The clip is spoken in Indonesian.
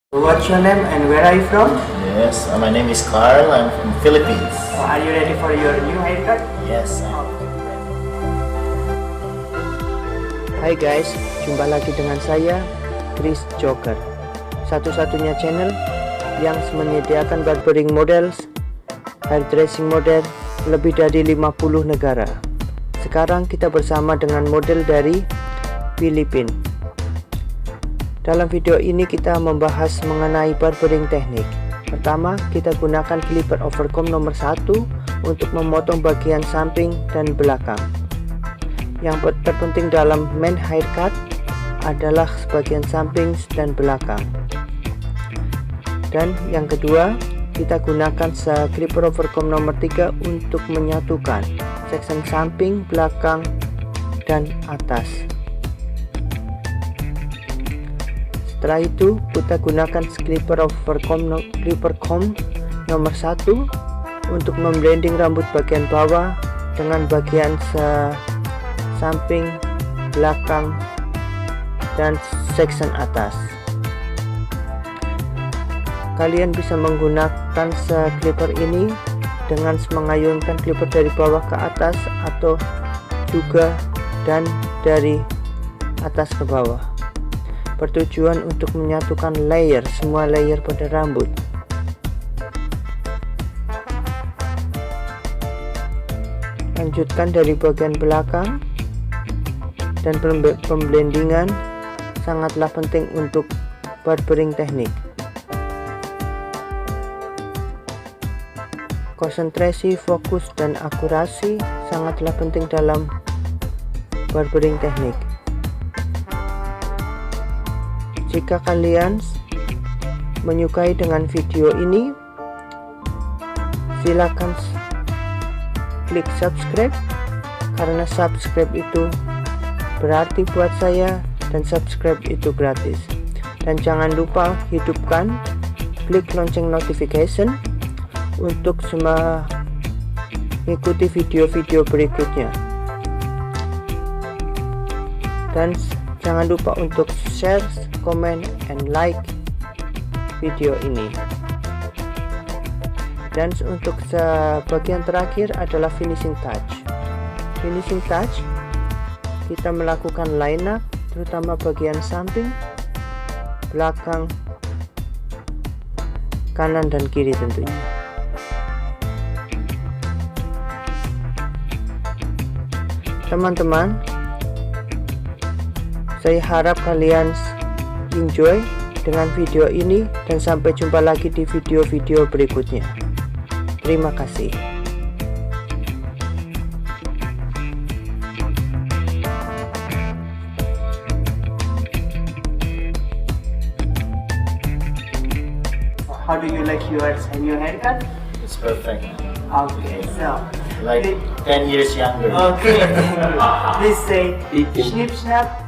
What's your name and where are you from? Yes, my name is Carl. I'm from Philippines. Are you ready for your new haircut? Yes. Hai guys, jumpa lagi dengan saya, Chris Joker. Satu-satunya channel yang menyediakan barbering models, hairdressing model lebih dari 50 negara. Sekarang kita bersama dengan model dari Filipina. Dalam video ini kita membahas mengenai barbering teknik. Pertama, kita gunakan clipper overcomb nomor 1 untuk memotong bagian samping dan belakang. Yang terpenting dalam main haircut adalah bagian samping dan belakang. Dan yang kedua, kita gunakan clipper overcomb nomor 3 untuk menyatukan section samping, belakang, dan atas. Setelah itu kita gunakan clipper comb nomor 1 untuk memblending rambut bagian bawah dengan bagian samping, belakang, dan section atas. Kalian bisa menggunakan clipper ini dengan mengayunkan clipper dari bawah ke atas atau juga dan dari atas ke bawah. Bertujuan untuk menyatukan semua layer pada rambut. Lanjutkan dari bagian belakang, dan pemblendingan sangatlah penting untuk barbering teknik. Konsentrasi, fokus, dan akurasi sangatlah penting dalam barbering teknik. Jika kalian menyukai dengan video ini, silakan klik subscribe, karena subscribe itu berarti buat saya dan subscribe itu gratis. Dan jangan lupa hidupkan klik lonceng notification untuk mengikuti video-video berikutnya. Dan jangan lupa untuk share, comment, and like video ini. Dan untuk bagian terakhir adalah finishing touch. Finishing touch, kita melakukan line up, terutama bagian samping, belakang, kanan dan kiri tentunya. Teman-teman, saya harap kalian enjoy dengan video ini dan sampai jumpa lagi di video-video berikutnya. Terima kasih. How do you like your new haircut? It's perfect. Okay, so Like 10 years younger. okay. Please say snip snap.